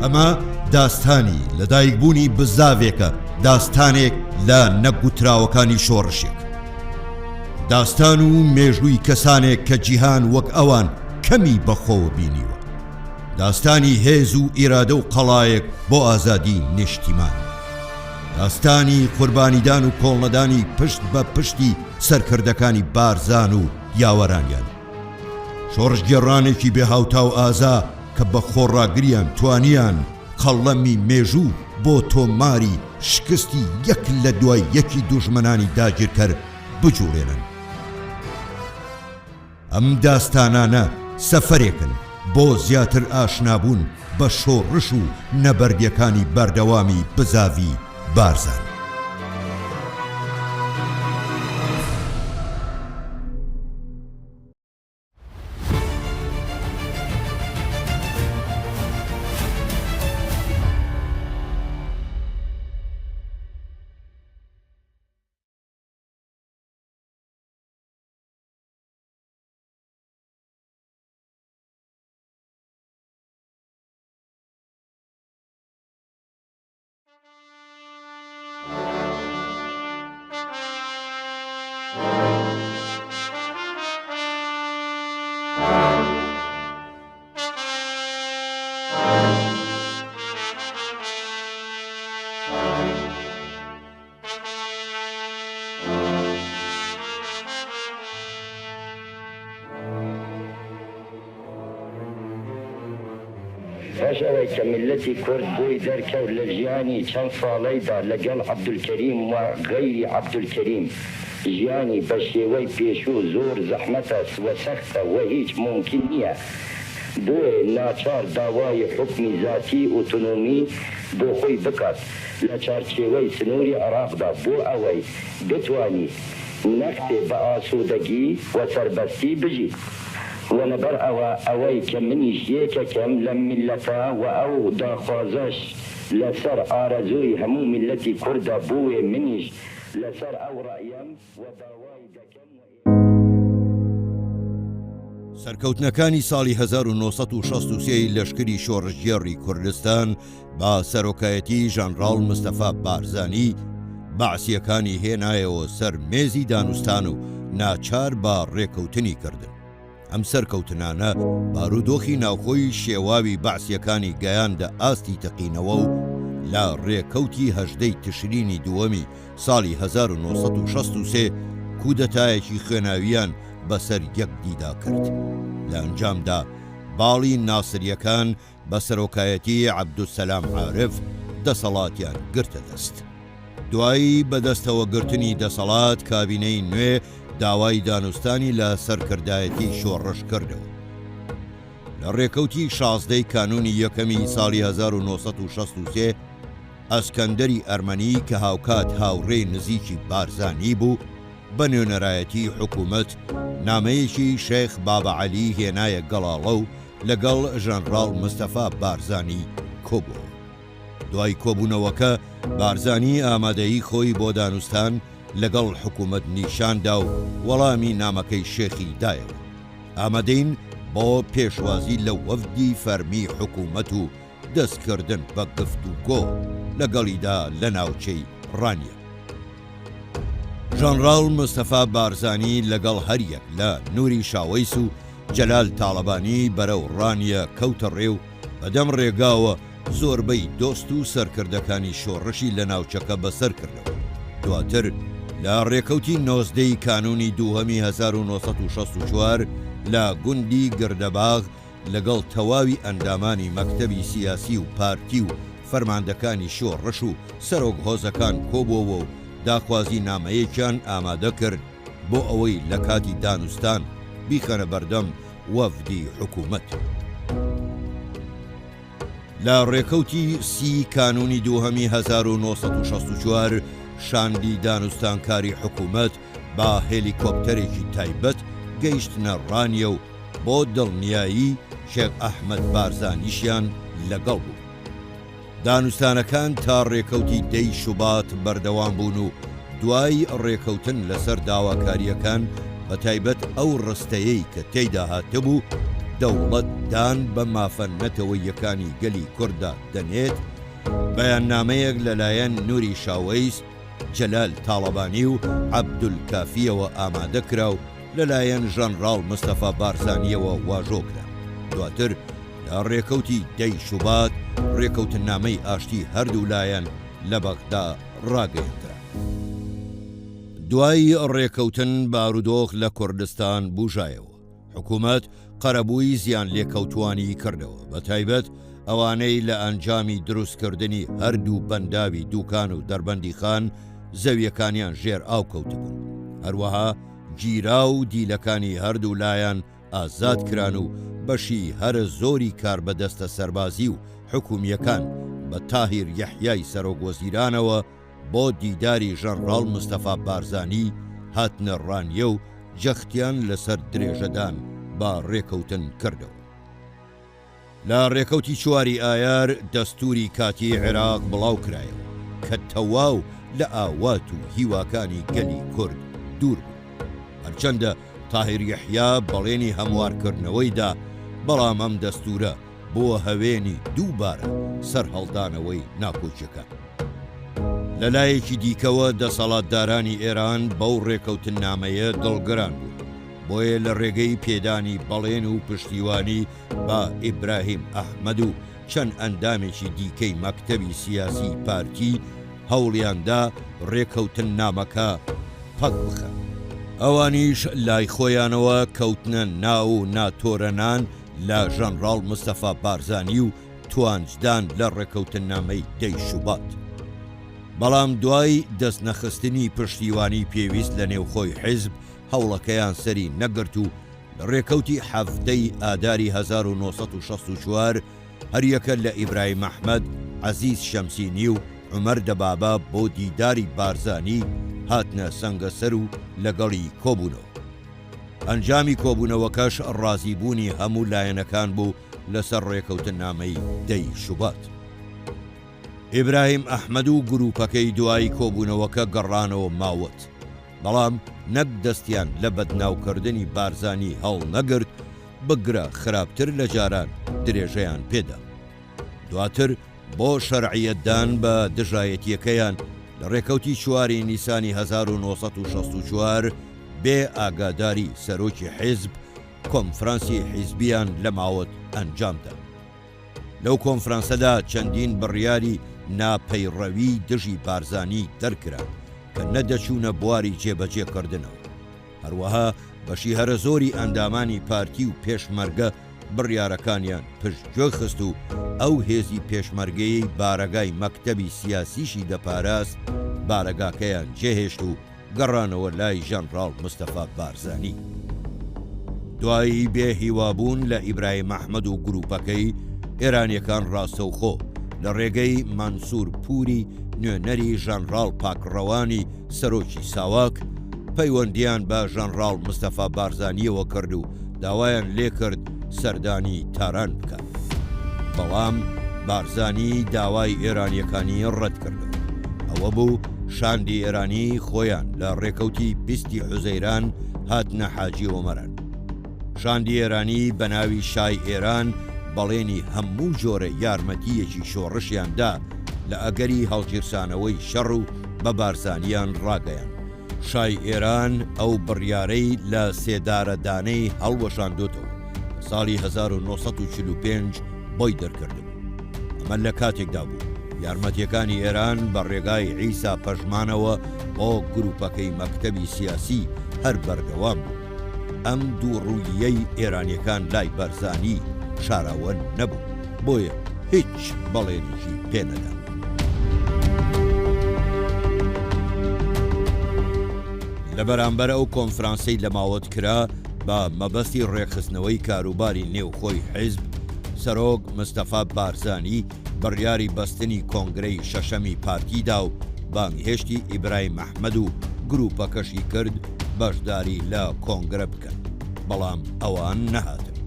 ئەمە داستانی لەدایکبوونی بزاوێکە، داستانێک لە نەگوتراوەکانی شۆڕشێک، داستان و مێژووی کەسانێک کە جیهان وەک ئەوان کەمی بەخۆوە بینیوە، داستانی هێز و ئیرادە و قەڵایەک بۆ ئازادی نیشتیمان، داستانی قوربانیدان و کۆڵنەدانی پشت بە پشتی سەرکردەکانی بارزان و یاوەرانیان، شۆڕشگێڕانێکی بێهاوتا و ئازا کە بە خۆڕاگریان توانیان قەڵەمی مێژوو بۆ تۆماری شکستی یەک لە دوای یەکی دوژمنانی داگیرکەر بجوڵێنن. ئەم داستانانە سەفەرێکن بۆ زیاتر ئاشنابوون بە شۆڕش و نەبەردیەکانی بەردەوامی بزاوی بارزان. پاش ئەوەی کە میلەتی کورد بووی دەرکەوت لە ژیانی چەند ساڵەیدا لەگەڵ عەبدولکەریم و غەیری عەبدولکەریم، ژیانی بە شێوەی پێشوو زۆر زەحمەتە و سەختە و هیچ ممکن نییە، بۆیە ناچار داوای حکمی ذاتی ئۆتۆنۆمی بۆ خۆی بکات لە چارچێوەی سنووری عێراقدا بۆ ئەوەی بتوانی نەختێ بە ئاسوودەگی و سەربەستی بژیت. ولەبەر ئەوەی کە منیش یەکێکم لە میلەتە و ئەو داخوازەش لەسەر ئارەزووی هەموو میلەتی کوردە بووێ منیش لەسەر ئەو ڕایەم و داوای دەکەم. سەرکەوتنەکانی ساڵی 1963 لەشکری شۆڕشگێڕی کوردستان با سەرۆکایەتی ژەنڕاڵ مستەفا بارزانی بەعسیەکانی هێنایەوە سەر مێزی دانوستان و ناچار بە ڕێکەوتنی کردن. ئەم سەرکەوتنانە بارودۆخی ناوخۆی شێواوی بەعسیەکانی گەیاندە ئاستی تەقینەوە و لە ڕێکەوتی هەژدەی تشرینی دووەمی ساڵی 1963 کودەتایەکی خوێناویان بەسەر یەکدیدا کرد. لە ئەنجامدا باڵی ناسریەکان بە سەرۆکایەتی عەبدولسەلام عارف دەسەڵاتیان گرتە دەست. دوایی بەدەستەوە گرتنی دەسەڵات کابینەی نوێ داوای دانوستانی لە سەرکردایەتی شۆڕش کردەوە. لە ڕێکەوتی 16 کانونی یەکەمی ساڵی 1963 ئەسکەندەری ئەرمەنی کە هاوکات هاوڕێی نزیکی بارزانی بوو بە نوێنەرایەتی حکوومەت نامەیەکی شێخ بابە عەلی هێنایە گەڵاڵە و لەگەڵ ژەنڕاڵ مستەفا بارزانی کۆبووە. دوای کۆبوونەوەکە بارزانی ئامادەیی خۆی بۆ دانوستان لەگەڵ حکوومەت نیشاندا و وەڵامی نامەکەی شێخی دایەوە. ئامادەین بۆ پێشوازی لە وەفدی فەرمی حکوومەت و دەستکردن بە گفتوگۆ لەگەڵیدا لە ناوچەی ڕانیە. ژەنڕاڵ مستەفا بارزانی لەگەڵ هەریەک لە نووری شاوەیس و جەلال تاڵەبانی بەرەو ڕانیە کەوتە ڕێ و بەدەم ڕێگاوە زۆربەی دۆست و سەرکردەکانی شۆڕشی لە ناوچەکە بەسەر کردەوە. دواتر لە ڕێکەوتی 19 کانونی دووهەمی 1964 لە گوندی گردەباغ لەگەڵ تەواوی ئەندامانی مەکتەبی سیاسی و پارتی و فەرماندەکانی شۆڕش و سەرۆک هۆزەکان کۆبووەوە و داخوازی نامەیەکیان ئامادە کرد بۆ ئەوەی لە کاتی دانوستان بیخەنە بەردەم وەفدی حکوومەت. لە ڕێکەوتی 30 کانونی دووهەمی 1964 شاندی دانوستانکاری حکوومەت با هێلیکۆپتەرێکی تایبەت گەیشتنە ڕانیە و بۆ دڵنیایی شێخ ئەحمەد بارزانیشیان لەگەڵ بوو. دانوستانەکان تا ڕێکەوتی 10 شوبات بەردەوام بوون و دوای ڕێکەوتن لەسەر داواکاریەکان بە تایبەت ئەو ڕستەیەی کە تێیدا هاتبوو دەوڵەتدان بە مافەنەتەوەیەکانی گەلی کووردا دەنێت بەیاننامەیەک لەلایەن نووری شاوەیست، جەلال تاڵەبانی و عەبدولکافیەوە ئامادەکرا و لەلایەن ژەنڕاڵ مستەفا بارزانیەوە واژۆکرا. دواتر لە ڕێکەوتی دەی شوبات ڕێکەوتنامەی ئاشتی هەردوو لایەن لە بەغدا ڕاگەیەندرا. دوای ڕێکەوتن بارودۆخ لە کوردستان بوژایەوە. حکوومەت قەرەبووی زیان لێکەوتوانی کردەوە، بە تایبەت ئەوانەی لە ئەنجامی دروستکردنی هەردوو بەنداوی دووکان و دەربەندی خان زەویەکانیان ژێر ئاو کەوتبوون. هەروەها گیرا و دیلەکانی هەردوو لایەن ئازاد کران و بەشی هەرە زۆری کار بەدەستە سەربازی و حکومیەکان بە تاهیر یەحیای سەرۆکوەزیرانەوە بۆ دیداری ژەنڕاڵ مستەفا بارزانی هاتنە ڕانیە و جەختیان لەسەر درێژەدان با ڕێکەوتن کردەوە. لە ڕێکەوتی 4 ئایار دەستوری کاتی عێراق بڵاو کرایەوە کە تەواو لە ئاوات و هیواکانی گەلی کورد دوور بوو. هەرچەندە تاهیر یەحیا بەڵێنی هەموارکردنەوەیدا، بەڵام ئەم دەستورە بۆ هەوێنی دووبارە سەر هەڵدانەوەی ناکۆچیەکان. لەلایەکی دیکەوە دەسەڵاتدارانی ئێران بەو ڕێکەوتنامەیە دڵگران بوو، بۆیە لە ڕێگەی پێدانی بەڵێن و پشتیوانی بە ئیبراهیم ئەحمەد و چەند ئەندامێکی دیکەی مەکتەبی سیاسی پارتی هەوڵیاندا ڕێکەوتنامەکە پەک بخەن. ئەوانیش لای خۆیانەوە کەوتنە ناو و ناتۆرەنان لە ژەنڕاڵ مستەفا بارزانی و توانجدان لە ڕێکەوتنامەی دەی شوبات. بەڵام دوای دەست نەخستنی پشتیوانی پێویست لە نێوخۆی حیزب هەوڵەکەیان سەری نەگرت و لە ڕێکەوتی هەفتەی ئاداری 1964 هەریەکە لە ئیبراهیم ئەحمەد، عەزیز شەمسینی و عومەر دەبابا بۆ دیداری بارزانی هاتنە سەنگەسەر و لەگەڵی کۆبوونەوە. ئەنجامی کۆبوونەوەکەش ڕازیبوونی هەموو لایەنەکان بوو لەسەر ڕێکەوتنامەی دەی شوبات. ئیبراهیم ئەحمەد و گروپەکەی دوای کۆبوونەوەکە گەڕانەوە ماوەت، بەڵام نەک دەستیان لە بەدناوکردنی بارزانی هەڵ نەگرت، بگرە خراپتر لە جاران درێژەیان پێدا. دواتر بۆ شەرعیەتدان بە دژایەتیەکەیان لە ڕێکەوتی 4 نیسانی 1964 بێ ئاگاداری سەرۆکی حیزب کۆنفرانسی حیزبیان لە ماوەت ئەنجامدا. لەو کۆنفرانسەدا چەندین بڕیاری ناپەیڕەوی دژی بارزانی دەرکرا کە نەدەچوونە بواری جێبەجێکردنەوە. هەروەها بەشی هەرە زۆری ئەندامانی پارتی و پێشمەرگە بڕیارەکانیان پشتگوێ خست و ئەو هێزی پێشمەرگەیەی بارەگای مەکتەبی سیاسیشی دەپاراست بارەگاکەیان جێهێشت و گەڕانەوە لای ژەنڕاڵ مستەفا بارزانی. دوایی بێ هیوابوون لە ئیبراهیم ئەحمەد و گروپەکەی، ئێرانیەکان ڕاستەوخۆ لە ڕێگەی مانسوور پوری نوێنەری ژەنڕاڵ پاکڕەوانی سەرۆکی ساواک پەیوەندیان بە ژەنڕاڵ مستەفا بارزانیەوە کرد و داوایان لێ کرد سەردانی تاران بکات. بەڵام بارزانی داوای ئێرانیەکانی ڕەت کردەوە. ئەوە بوو شاندی ئێرانی خۆیان لە ڕێکەوتی 20 حوزەیران هاتنە حاجی ئۆمەران. شاندی ئێرانی بە ناوی شای ئێران بەڵێنی هەموو جۆرە یارمەتیەکی شۆڕشیاندا لە ئەگەری هەڵگیرسانەوەی شەڕ و بە بارزانیان ڕاگەیان. شای ئێران ئەو بڕیارەی لە سێدارەدانەی هەڵوەشاندوتەوە ساڵی 1945 بۆی دەرکردبوو. ئەمە لە کاتێکدا بوو یارمەتیەکانی ئێران بە ڕێگای عیسا پەژمانەوە بۆ گروپەکەی مەکتەبی سیاسی هەر بەردەوام بوو. ئەم دوو ڕوویەی ئێرانیەکان لای بەرزانی شاراوە نەبوو، بۆیە هیچ بەڵێنیشی پێنەدا. لە بەرامبەر ئەو کۆنفرانسەی لە ماوەت کرا بە مەبەستی ڕێکخستنەوەی کاروباری نێوخۆی حیزب، سەرۆک مستەفا بارزانی بڕیاری بەستنی کۆنگرەی شەشەمی پارتیدا و بانگهێشتی ئیبراهیم ئەحمەد و گروپەکەشی کرد بەشداری لە کۆنگرە بکەن، بەڵام ئەوان نەهاتن.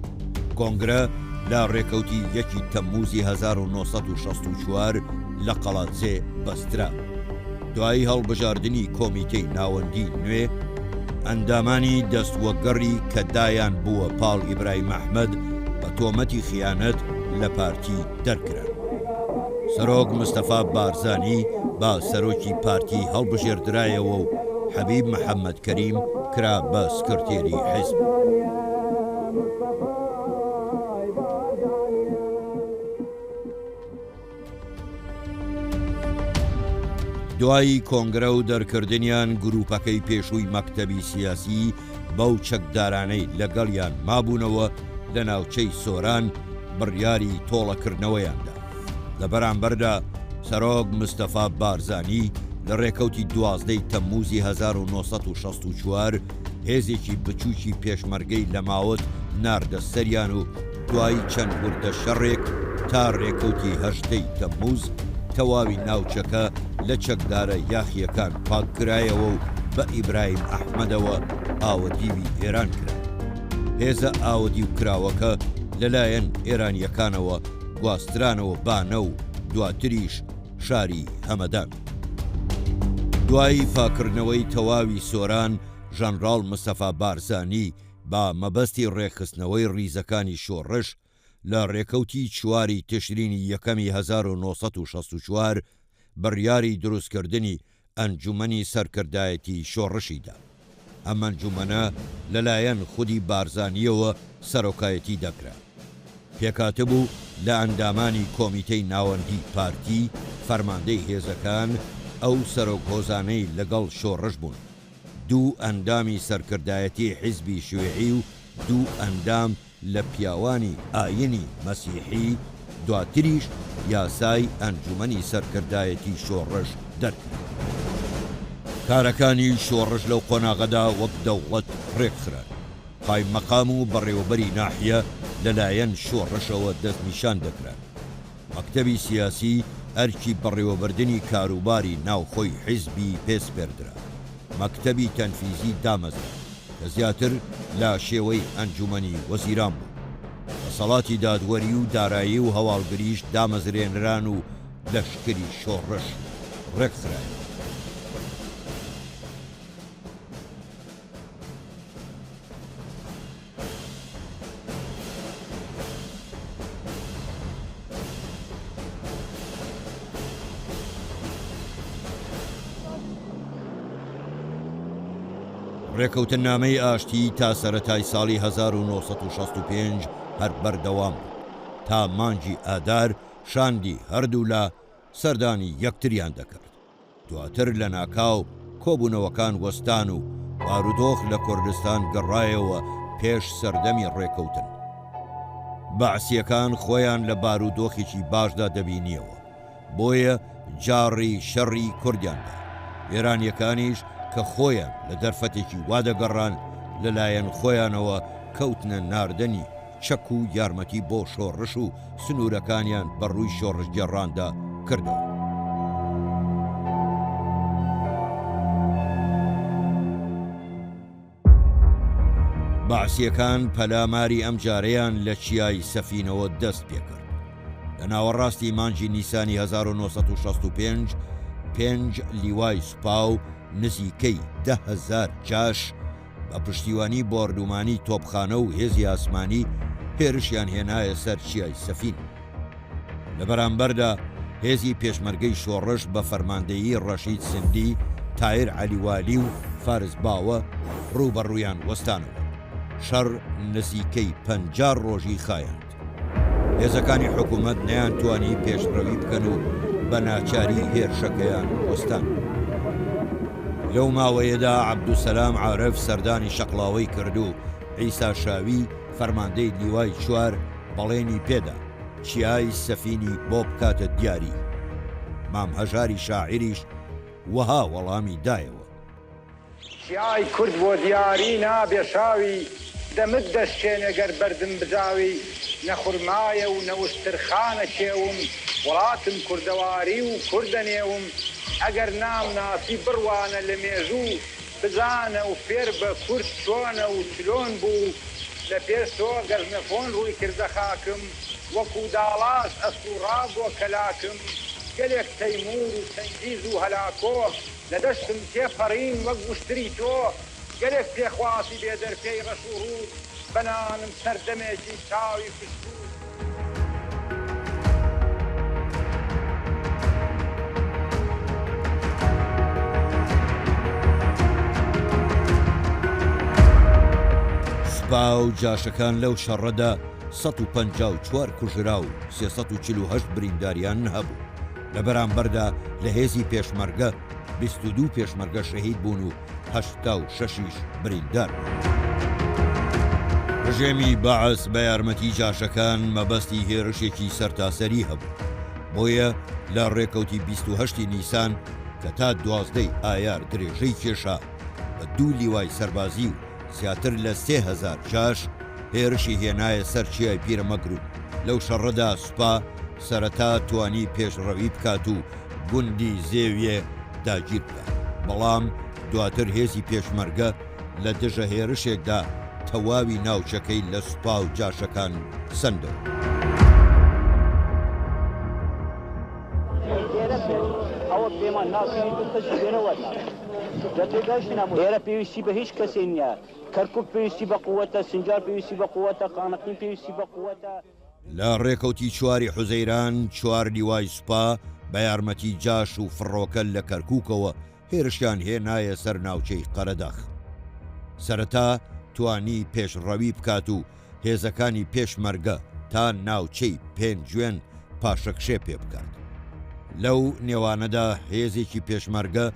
کۆنگرە لە ڕێکەوتی 1 تەمموزی 1964 لە قەڵاتسێ بەسترا. دوای هەڵبژاردننی کۆمیتەی ناوەندی نوێ، ئەندامانی دەستوەگەڕی کە دایان بووە پاڵ ئیبراهیم ئەحمەد بە تۆمەتی خیانەت لە پارتی دەرکران. سەرۆک مستەفا بارزانی با سەرۆکی پارتی هەڵبژێردرایەوە و حەبیب محەممەد کەریم کرا بە سکرتێری حیزب. دوایی کۆنگرە و دەرکردنیان گروپەکەی پێشووی مەکتەبی سیاسی بەو چەکدارانەی لەگەڵیان مابوونەوە لە ناوچەی سۆران بڕیاری تۆڵەکردنەوەیاندا. لە بەرامبەردا سەرۆک مستەفا بارزانی لە ڕێکەوتی 12 تەمموزی 1964 هێزێکی بچووکی پێشمەرگەی لە ماوەت ناردە سەریان و دوایی چەند وردە شەڕێک تا ڕێکەوتی 8 تەمموز تەواوی ناوچەکە لە چەکدارە یاخیەکان پاککرایەوە و بە ئیبراهیم ئەحمەدەوە ئاوەدیوی ئێران کرا. هێزە ئاوەدی و کراوەکە لەلایەن ئێرانیەکانەوە گواسترانەوە بانە و دواتریش شاری هەمەدان. دوایی پاکردنەوەی تەواوی سۆران ژەنڕاڵ مستەفا بارزانی با مەبەستی ڕێکخستنەوەی ڕیزەکانی شۆڕش لە ڕێکەوتی 4 تشرینی یەکەمی 1964 بڕیاری دروستکردنی ئەنجومەنی سەرکردایەتی شۆڕشیدا. ئەم ئەنجومەنە لەلایەن خودی بارزانیەوە سەرۆکایەتی دەکرا. پێکاتبوو لە ئەندامانی کۆمیتەی ناوەندی پارتی فەرماندەی هێزەکان ئەو سەرۆکهۆزانەی لەگەڵ شۆڕش بوون. 2 ئەندامی سەرکردایەتی حیزبی شوێعی و 2 ئەندام لە پیاوانی ئاینی مەسیحی، دواتریش یاسای ئەنجومەنی سەرکردایەتی شۆڕش دەرکرا. کارەکانی شۆڕش لەو قۆناغەدا وەک دەوڵەت ڕێکخران. قایمەقام و بەڕێوەبەری ناحیە لەلایەن شۆڕشەوە دەستنیشان دەکران. مەکتەبی سیاسی ئەرکی بەڕێوەبردننی کاروباری ناوخۆی حیزبی پێسپێردرا. مەکتەبی تەنفیزی دامەزرا کە زیاتر لە شێوەی ئەنجومەنی وەزیران بوو. دەسەڵاتی دادوەری و دارایی و هەواڵگریش دامەزرێنران و لەشکری شۆڕش ڕێکخرایەوە. ڕێکەوتنامەی ئاشتی تا سەرەتای ساڵی 1965 هەر بەردەوام تا مانگی ئادار شاندی هەردوو لە سەردانی یەکتریان دەکرد. دواتر لە ناکاو کۆبوونەوەکان وەستان و بارودۆخ لە کوردستان گەڕایەوە پێش سەردەمی ڕێکەوتن. بەعسیەکان خۆیان لە بارودۆخێکی باشدا دەبینیەوە، بۆیە جاڕی شەڕی کوردیاندا. ئێرانیەکانیش کە خۆیان لە دەرفەتێکی وادەگەڕان لەلایەن خۆیانەوە کەوتنە ناردنی چەک و یارمەتی بۆ شۆڕش و سنوورەکانیان بەڕووی شۆڕش گێڕاندا کردەوە. بەعسیەکان پەلاماری ئەم جارەیان لە چیای سەفینەوە دەست پێکرد. لە ناوەڕاستی مانگی نیسانی 1965 5 لیوای سوپاو نزیکەی 10,000 جاش بە پشتیوانی بۆردومانی تۆپخانە و هێزی ئاسمانی هێرشیان هێنایە سەر چیای سەفین. لە بەرامبەردا هێزی پێشمەرگەی شۆڕش بە فەرماندەیی ڕەشید سندی، تایر عەلیوالی و فارس باوە ڕووبەڕوویان وەستانەوە. شەڕ نزیکەی 50 ڕۆژی خایاند. هێزەکانی حکوومەت نەیانتوانی پێشڕەوی بکەن و بە ناچاری هێرشەکەیان وەستان. لەو ماوەیەدا عەبدوسەلام عارف سەردانی شەقڵاوەی کرد و عیسا شاوی فەرماندەی لیوای 4 بەڵێنی پێدا چیای سەفینی بۆ بکاتە دیاری. مام هەژاری شاعریش وەها وەڵامی دایەوە: چیای کورد بۆ دیاری نابێ شاوی، دەمت دەستێنێ گەر بەردم بجاوی، نەخورمایە و نەوشترخانە کێوم، وڵاتم کوردەواری و کوردە نێوم، ئەگەر نام ناسی بڕوانە لە مێژوو، بزانە و فێر بە کورد چۆنە و چلۆن بوو، لە پێشتۆ گەژنەفۆن ڕووی کردە خاکم، وەکو داڵاش ئەسوڕا بۆ کەلاکم، گەلێک تەیمور و چەنگیز و هەلاکۆ، لە دەشتم تێپەڕین وەک وشتری تۆ، گەلێک پێخواسی بێ دەرپێی ڕەش و ڕوود، بەنانم سەردەمێکی چاوی فشکو سوپا و جاشەکان لەو شەڕەدا 154 کوژرا و 348 برینداریان هەبوو. لە بەرامبەردا لە هێزی پێشمەرگە 22 پێشمەرگە شەهید بوون و 86 بریندار. ڕژێمی بەعەس بە یارمەتی جاشەکان مەبەستی هێرشێکی سەرتاسەری هەبوو. بۆیە لە ڕێکەوتی 28 نیسان کە تا 12 ئایار درێژەی کێشا بە 2 لیوای سەربازی و زیاتر لە 3000 جاش هێرشی هێنایە سەر چیای پیرەمەگر و لەو شەڕەدا سوپا سەرەتا توانی پێشڕەوی بکات و گوندی زێویە داگیر بکات، بەڵام دواتر هێزی پێشمەرگە لە دژە هێرشێکدا تەواوی ناوچەکەی لە سوپا و جاشەکان سەندەوە. ئەوە پێمان ناکەین کەسی بێنەوەدا ئێرە پێویستی بە هیچ کەسێ نییە. کەرکوک پێویستی بە قووەتە، سنجار پێویستی بە قووەتە، قانقین پێویستی بە قووەتە. لە ڕێکەوتی 4 حوزەیران 4 لیوای سوپا بە یارمەتی جاش و فڕۆکە لە کەرکووکەوە هێرشیان هێنایە سەر ناوچەی قەرەداخ. سەرەتا توانی پێشڕەوی بکات و هێزەکانی پێشمەرگە تا ناوچەی پێنجوێن پاشەکشێ پێ بکات. لەو نێوانەدا هێزێکی پێشمەرگە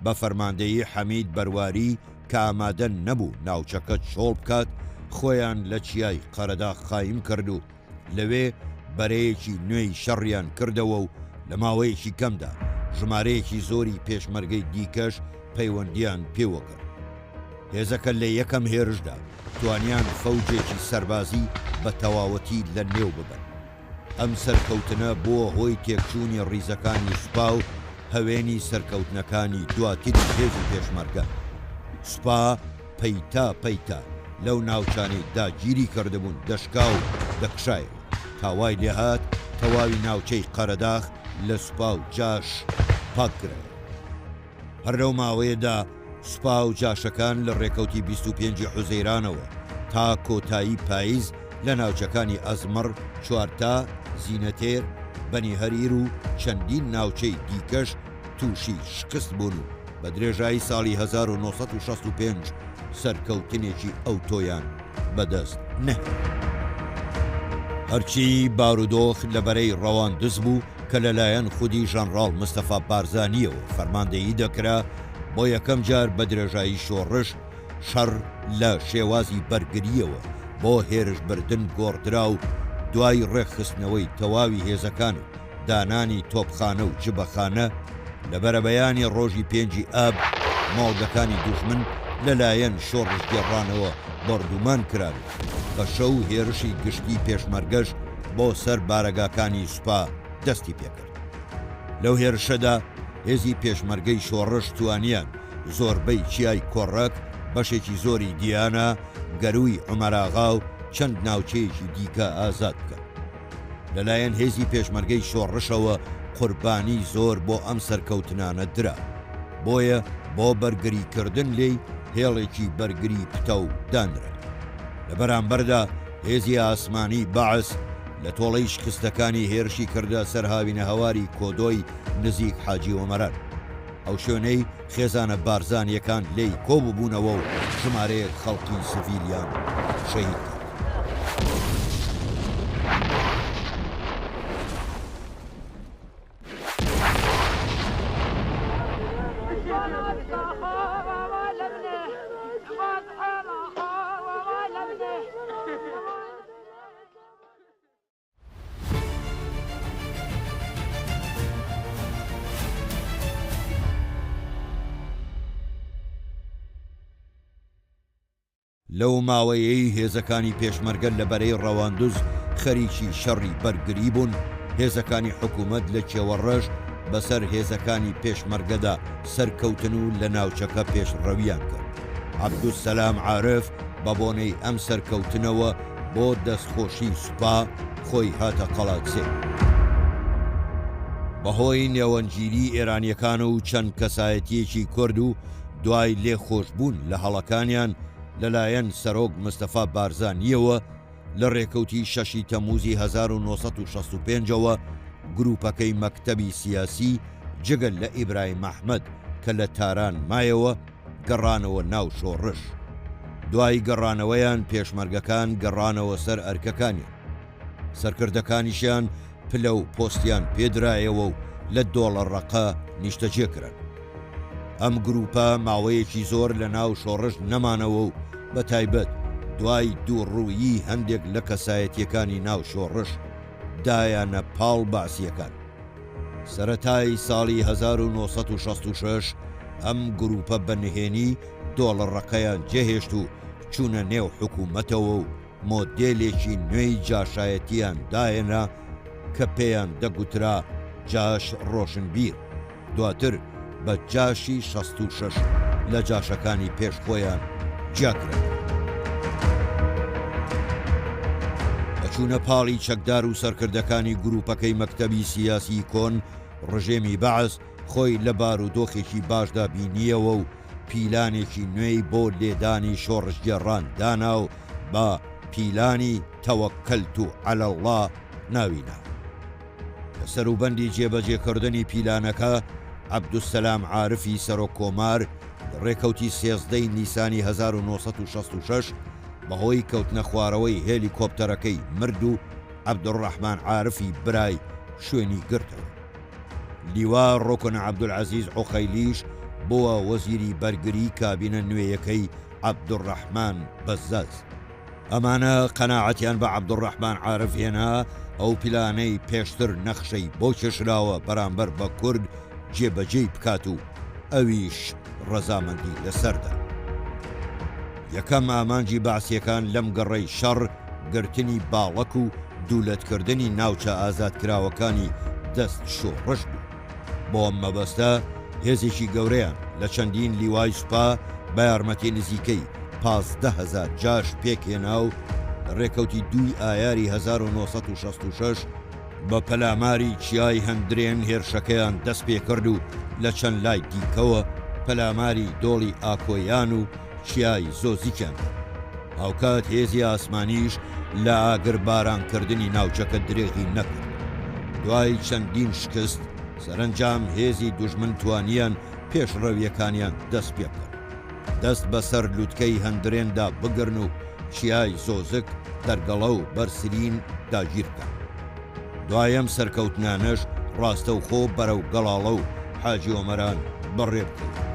بە فەرماندەیی حەمید بەرواری کە ئامادە نەبوو ناوچەکە چۆڵ بکات خۆیان لە چیای قەرەداخ قایم کرد و لەوێ بەرەیەکی نوێی شەڕیان کردەوە و لە ماوەیەکی کەمدا ژمارەیەکی زۆری پێشمەرگەی دیکەش پەیوەندیان پێوە کرد. هێزەکە لە یەکەم هێرشدا توانیان فەوجێکی سەربازی بە تەواوەتی لە نێو ببن. ئەم سەرکەوتنە بووە هۆی تێکچوونی ڕیزەکانی سوپا و هەوێنی سەرکەوتنەکانی دواتری هێزی پێشمەرگە. سوپا پەیتا پەیتا لەو ناوچانەی داگیری کردبوون دەشکا و دەکشایەوە. تاوای لێهات تەواوی ناوچەی قەرەداخ لە سوپا و جاش پاککرایە. هەر لەو ماوەیەدا سوپا و جاشەکان لە ڕێکەوتی 25 حوزەیرانەوە تا کۆتایی پاییز لە ناوچەکانی ئەزمەڕ، چوارتا، زینەتێر، بەنی هەریر و چەندین ناوچەی دیکەش تووشی شکست بوون و بە درێژایی ساڵی 1965 سەرکەوتنێکی ئەوتۆیان بەدەست نەهێنا. هەرچی بارودۆخ لەبەرەی ڕەواندز بوو کە لەلایەن خودی ژەنڕاڵ مستەفا بارزانیەوە فەرماندەیی دەکرا بۆ یەکەم جار بە درێژایی شۆڕش شەڕ لە شێوازی بەرگریەوە بۆ هێرشبردن گۆڕدرا و دوای ڕێکخستنەوەی تەواوی هێزەکان و دانانی تۆپخانە و جبەخانە لە بەرەبەیانی ڕۆژی 5 ئاب ماڵگەکانی دوژمن لەلایەن شۆڕش گێڕانەوە بەردومان کران بە شەو هێرشی گشتی پێشمەرگەش بۆ سەر بارەگاکانی سوپا دەستی پێکرد. لەو هێرشەدا هێزی پێشمەرگەی شۆڕش توانیان زۆربەی چیای کۆڕەک، بەشێکی زۆری دیانە، گەروی عومەراغا و چەند ناوچەیەکی دیکە ئازاد بکەن. لەلایەن هێزی پێشمەرگەی شۆڕشەوە قوربانی زۆر بۆ ئەم سەرکەوتنانە درا، بۆیە بۆ بەرگریکردن لێی هێڵێکی بەرگری پتە و دانرا. لە بەرامبەردا هێزی ئاسمانی بەعەس لە تۆڵەی شکستەکانی هێرشی کردە سەر هاوینە هەواری کۆدۆی نزیک حاجی ئۆمەران. ئەو شوێنەی خێزانە بارزانیەکان لێی کۆبووبوونەوە و ژمارەیەک خەڵکی سڤیلیان شەهید کرد. لەو ماوەیەی هێزەکانی پێشمەرگە لەبەرەی ڕەواندز خەریکی شەڕی بەرگری بوون، هێزەکانی حکوومەت لە کێوەڕەش بەسەر هێزەکانی پێشمەرگەدا سەرکەوتن و لە ناوچەکە پێشڕەویان کرد. عەبدولسەلام عارف بە بۆنەی ئەم سەرکەوتنەوە بۆ دەستخۆشی سوپا خۆی هاتە قەڵاتسێ. بەهۆی نێوەنگیری ئێرانیەکان و چەند کەسایەتیەکی کورد و دوای لێخۆشبوون لە هەڵەکانیان لەلایەن سەرۆک مستەفا بارزانیەوە لە ڕێکەوتی 6 تەموزی 1965ەوە گروپەکەی مەکتەبی سیاسی جگەل لە ئیبراهیم ئەحمەد کە لە تاران مایەوە گەڕانەوە ناو شۆڕش. دوای گەڕانەوەیان پێشمەرگەکان گەڕانەوە سەر ئەرکەکانی، سەرکردەکانیشیان پلە و پۆستیان پێدرایەوە و لە دۆڵەڕەقە نیشتەجێکران. ئەم گروپە ماوەیەکی زۆر لە ناو شۆڕش نەمانەوە و بە تایبەت دوای دووڕوویی هەندێک لە کەسایەتیەکانی ناو شۆڕش دایانە پاڵ باسیەکان. سەرەتای ساڵی 1966 ئەم گروپە بەنهێنی دۆڵەڕەقەیان جێهێشت و چوونە نێو حکوومەتەوە و مۆدێلێکی نوێی جاشایەتیان داهێنا کە پێیان دەگوترا جاش ڕۆشنبیر، دواتر بە جاشی 66 لە جاشەکانی پێشخۆیان جاکرا. بەچوونە پاڵی چەکدار و سەرکردەکانی گروپەکەی مەکتەبی سیاسی کۆن، ڕژێمی بەعس خۆی لە بارودۆخێکی باشدا بینیەوە و پیلانێکی نوێی بۆ لێدانی شۆڕشگێڕان دانا و بە پیلانی تەوەکەلت عەلە الله ناوینا. لە سەروبەندی جێبەجێکردنی پیلانەکە عەبدوسەلام عارفی سەرۆک کۆمار ڕێکەوتی 13 نیسانی 1966 بەهۆی کەوتنە خوارەوەی هێلیکۆپتەرەکەی مرد و عەبدوڕەحمان عارفی برای شوێنی گرتەوە. لیوا ڕۆکن عەبدولعەزیز عوخەیلیش بووە وەزیری بەرگری کابینە نوێیەکەی عەبدوڕەحمان بەزاز. ئەمانە قەناعەتیان بە عەبدوڕەحمان عارف هێنا ئەو پیلانەی پێشتر نەخشەی بۆ کێشراوە بەرامبەر بە کورد جێبەجێی بکات و ئەویش ڕەزامەندی لەسەردا. یەکەم ئامانجی باسیەکان لەم گەڕەی شەڕ گرتنی باڵەک و دوولەتکردنی ناوچە ئازادکراوەکانی دەست شۆڕش بوو. بۆ ئەم مەبەستە هێزێکی گەورەیان لە چەندین لیوای سوپا بە یارمەتی نزیکەی 15,000 جاش پێکهێنا و ڕێکەوتی 2 ئایاری 1966 بە پەلاماری چیای هەندرێن هێرشەکەیان دەست پێ کرد و لە چەند لای دیکەوە پەلاماری دۆڵی ئاکۆیان و چیای زۆزیکیان. هاوکات هێزی ئاسمانیش لە ئاگربارانکردنی ناوچەکە درێغی نەکرد. دوای چەندین شکست سەرنجام هێزی دوژمن توانیان پێشڕەویەکانیان دەست پێ بکەن، دەست بەسەر لووتکەی هەندرێندا بگرن و چیای زۆزک دەرگەڵە و بەرسرین داگیر بکەن. دوایەم سەرکەوتنانەش ڕاستەوخۆ بەرەو گەڵاڵە و حاجی ئۆمەران بەڕێ بکەوت.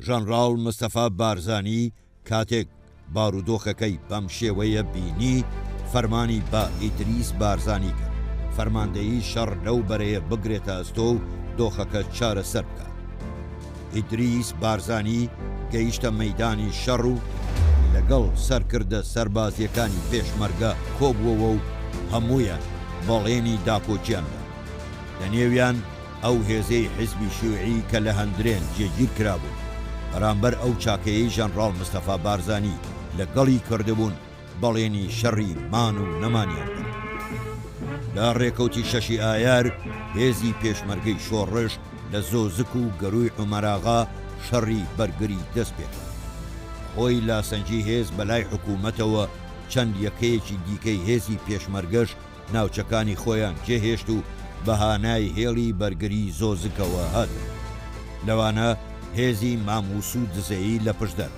ژەنڕاڵ مستەفا بارزانی کاتێک بارودۆخەکەی بەم شێوەیە بینی فەرمانی بە ئیدریس بارزانی کرد فەرماندەیی شەڕ لەو بەرەیە بگرێتە ئەستۆ و دۆخەکە چارەسەر بکات. ئیدریس بارزانی گەیشتە مەیدانی شەڕ و لەگەڵ سەرکردە سەربازیەکانی پێشمەرگە کۆبووەوە و هەموویان بەڵێنی داپۆچیاندا. لە نێویان ئەو هێزەی حیزبی شیوعی کە لە هەندرێن جێگیر کرابوو بەرامبەر ئەو چاکەیەی ژەنڕاڵ مستەفا بارزانی لەگەڵی کردبوون بەڵێنی شەڕی مان و نەمانیان کرد. لە ڕێکەوتی 6 ئایار هێزی پێشمەرگەی شۆڕش لە زۆزک و گەروی عومەراغا شەڕی بەرگری دەست پێکرد. خۆی لاسەنجی هێز بەلای حکوومەتەوە چەند یەکەیەکی دیکەی هێزی پێشمەرگەش ناوچەکانی خۆیان جێهێشت و بەهانای هێڵی بەرگری زۆزکەوە هاتن. لەوانە هێزی ماموس و دزەیی لە پشدەر،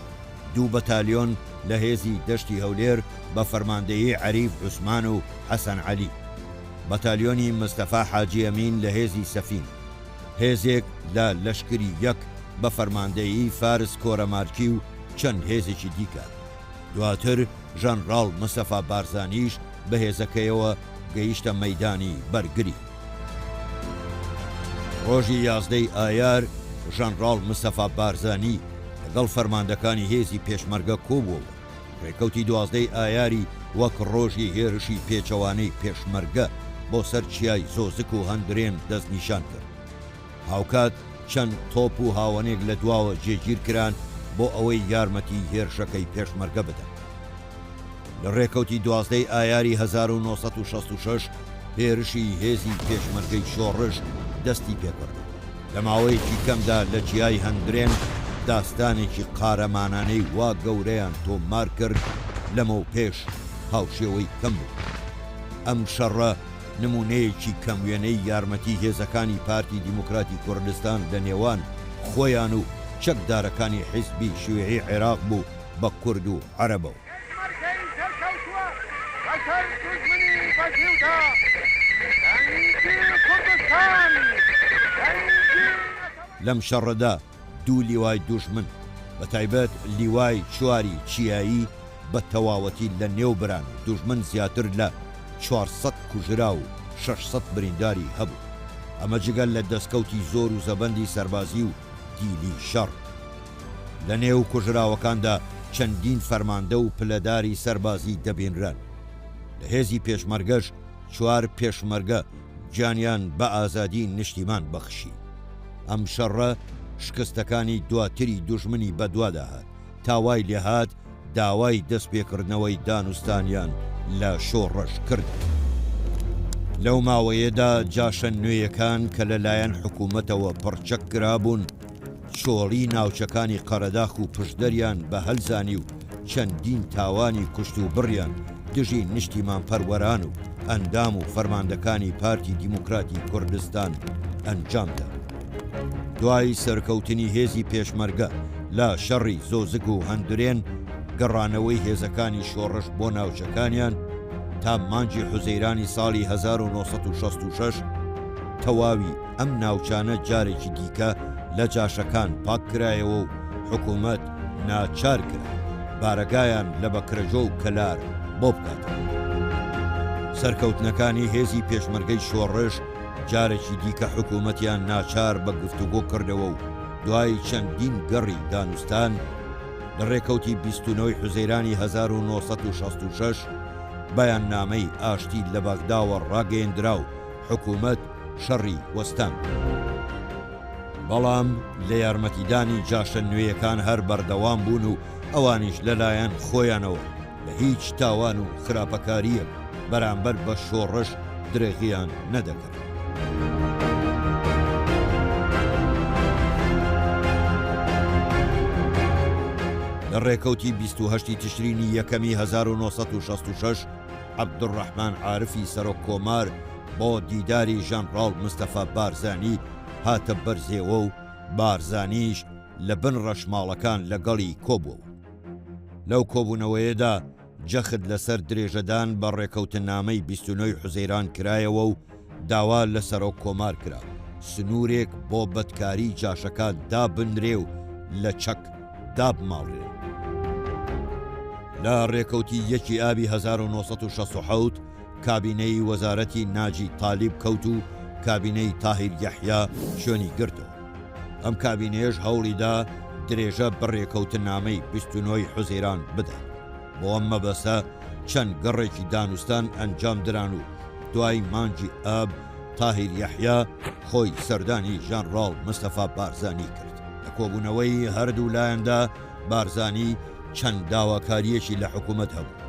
2 بەتالیۆن لە هێزی دەشتی هەولێر بە فەرماندەیی عەریف عوسمان و حەسەن عەلی، بەتالیۆنی مستەفا حاجی ئەمین لە هێزی سەفین، هێزێک لە لەشکری یەک بە فەرماندەیی فارس کۆرەمارکی و چەند هێزێکی دیکە. دواتر ژەنڕاڵ مستەفا بارزانیش بە هێزەکەیەوە گەیشتە مەیدانی بەرگری. ڕۆژی 11 ئایار ژەنڕاڵ مستەفا بارزانی لەگەڵ فەرماندەکانی هێزی پێشمەرگە کۆبووەوە. ڕێکەوتی 12 ئایاری وەک ڕۆژی هێرشی پێچەوانەی پێشمەرگە بۆ سەر چیای زۆزک و هەندرێن دەستنیشان کرد. هاوکات چەند تۆپ و هاوەنێک لە دواوە جێگیر کران بۆ ئەوەی یارمەتی هێرشەکەی پێشمەرگە بدەن. لە ڕێکەوتی 12 ئایاری 1966 هێرشی هێزی پێشمەرگەی شۆڕش دەستی پێکرد. لە ماوەیەکی کەمدا لە جیای هەندرێن داستانێکی قارەمانانەی وا گەورەیان تۆمار کرد لەمە و پێش هاوشێوەی کەم بوو. ئەم شەڕە نمونەیەکی کەموێنەی یارمەتی هێزەکانی پارتی دیموکراتی کوردستان لە نێوان خۆیان و چەکدارەکانی حیزبی شیوعی عێراق بوو بە کورد و عەرەبەوە. لەم شەڕەدا دوو لیوای دوژمن بە تایبەت لیوای چواری چیایی بە تەواوەتی لە نێوبران دوژمن زیاتر لە 400 کوژرا و 600 برینداری هەبوو. ئەمە جگەل لە دەستکەوتی زۆر و زەبەندی سەربازی و دیلی شەڕ. لە نێو کوژراوەکاندا چەندین فەرماندە و پلەداری سەربازی دەبێنران. لە هێزی پێشمەرگەش 4 پێشمەرگە گیانیان بە ئازادی نیشتیمان بەخشی. ئەم شەڕە شکستەکانی دواتری دوژمنی بەدواداهات، تاوای لێهات داوای دەستپێکردنەوەی دانوستانیان لە شۆڕش کرد. لەو ماوەیەدا جاشە نوێیەکان کە لەلایەن حکوومەتەوە پڕچەک کرابوون چۆڵی ناوچەکانی قەرەداخ و پشدەریان بە هەلزانی و چەندین تاوانی کوشت و بڕیان دژی نیشتیمان پەروەران و ئەندام و فەرماندەکانی پارتی دیموکراتی کوردستان ئەنجامدا. دوای سەرکەوتنی هێزی پێشمەرگە لە شەڕی زۆزگ و هەندورێن گەڕانەوەی هێزەکانی شۆڕش بۆ ناوچەکانیان تا مانجی حوزەیرانی ساڵی 1966 تەواوی ئەم ناوچانە جارێکی دیکە لە جاشەکان پاک کرایەوە و حکوومەت ناچار کرا بارەگایان لە بەکرەجۆ و کەلار بۆ بکاتەوە. سەرکەوتنەکانی هێزی پێشمەرگەی شۆڕش جارێکی دیکە حکوومەتیان ناچار بە گفتوگۆ کردەوە و دوای چەندین گەڕی دانوستان لە ڕێکەوتی 29 حوزەیرانی 1966 بەیان نامەی ئاشتی لە بەغداوە ڕاگەیەندرا و حکوومەت شەڕی وەستان. بەڵام لە یارمەتیدانی جاشە نوێیەکان هەر بەردەوام بوون و ئەوانیش لەلایەن خۆیانەوە لە هیچ تاوان و خراپەکاریەک بەرامبەر بە شۆڕش درێغیان نەدەکرد. لە ڕێکەوتی 28 تشرینی یەکەمی 1966 عەبدوڕەحمان عارفی سەرۆک کۆمار بۆ دیداری ژەنڕاڵ مستەفا بارزانی هاتە بەرزێوە و بارزانیش لە بن ڕەشماڵەکان لەگەڵی کۆبووە. لەو کۆبوونەوەیەدا جەخت لەسەر درێژەدان بە ڕێکەوتنامەی 29 حوزەیران کرایەوە و داوا لە سەرۆک کۆمار کرا سنوورێک بۆ بەدکاری جاشەکان دابنرێ و لە چەک دابماڵێ. لە ڕێکەوتی یەکی ئابی 1967 کابینەی وەزارەتی ناجی تالیب کەوت و کابینەی تاهیر یەحیا شوێنی گرتەوە. ئەم کابینەیەش هەوڵیدا درێژە بڕێکەوتنامەی 29 حوزەیران بدات. بۆ ئەم مەبەستە چەند گەڕێکی دانوستان ئەنجام دران و دوای مانجی ئاب تاهیر یەحیا خۆی سەردانی ژەنڕاڵ مستەفا بارزانی کرد. لە کۆبوونەوەی هەردوو لایەندا بارزانی چەند داواکاریەکی لە حکوومەت هەبوو.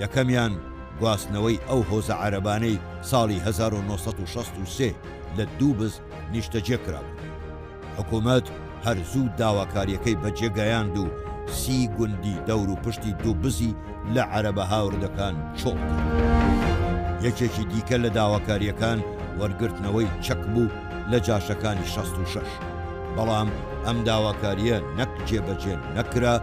یەکەمیان گواستنەوەی ئەو هۆزە عەرەبانەی ساڵی 1963 لە دووبز نیشتەجێ کرابوو. حکوومەت هەرزوو داواکاریەکەی بەجێگەیاند و 30 گوندی دەور و پشتی دووبزی لە عەرەبە هاوردەکان چۆڵ کرد. یەکێکی دیکە لە داواکاریەکان وەرگرتنەوەی چەک بوو لە جاشەکانی 66. بەڵام ئەم داواکاریە نەک جێبەجێ نەکرا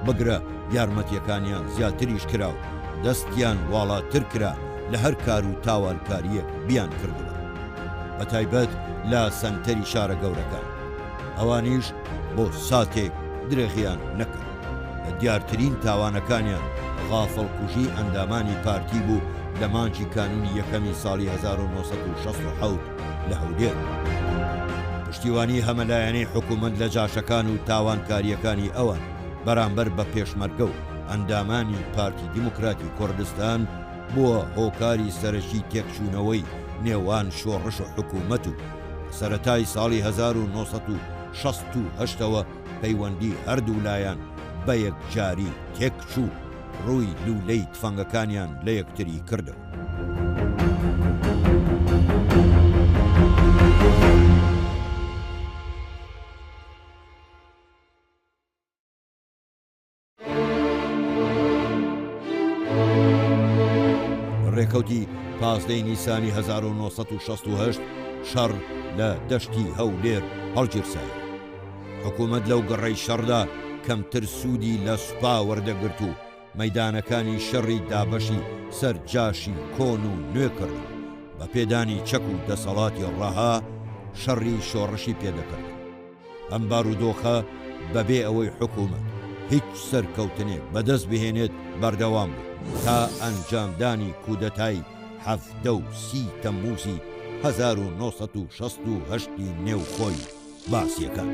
بگرە یارمەتیەکانیان زیاتریش کرا و دەستیان واڵاتر کرا لە هەر کار و تاوانکاریەک بیان کردووە بە تایبەت لە سەنتەری شارە گەورەکان. ئەوانیش بۆ ساتێک درێغیان نەکرد. لە دیارترین تاوانەکانیان غافڵکوژی ئەندامانی پارتی بوو لە مانجی کانونی یەکەمی ساڵی 1967 لە هەولێر. پشتیوانی هەمەلایەنەی حکوومەت لە جاشەکان و تاوانکاریەکانی ئەوان بەرامبەر بە پێشمەرگە و ئەندامانی پارتی دیموکراتی کوردستان بووە هۆکاری سەرەکی تێکچوونەوەی نێوان شۆڕش و حکوومەت و سەرەتای ساڵی 1968ەوە پەیوەندی هەردوو لایەن بە یەکجاری تێکچوو ڕووی لولەی تفەنگەکانیان لە یەکتری کردەوە. ڕێکەوتی 15 نیسانی 1968 شەڕ لە دەشتی هەولێر هەڵگیرسایە. حکوومەت لەو گەڕەی شەڕدا کەمتر سوودی لە سوپا وەردەگرت و مەیدانەکانی شەڕی دابەشی سەر جاشی کۆن و نوێ کرد. بە پێدانی چەک و دەسەڵاتی ڕاها شەڕی شۆڕشی پێدەکرد. ئەم بارودۆخە بەبێ ئەوەی حکوومەت هیچ سەرکەوتنێک بەدەست بهێنێت بەردەوام بوو تا ئەنجامدانی کودەتای 17 تەمموزی 1968 نێوخۆی باسیەکان.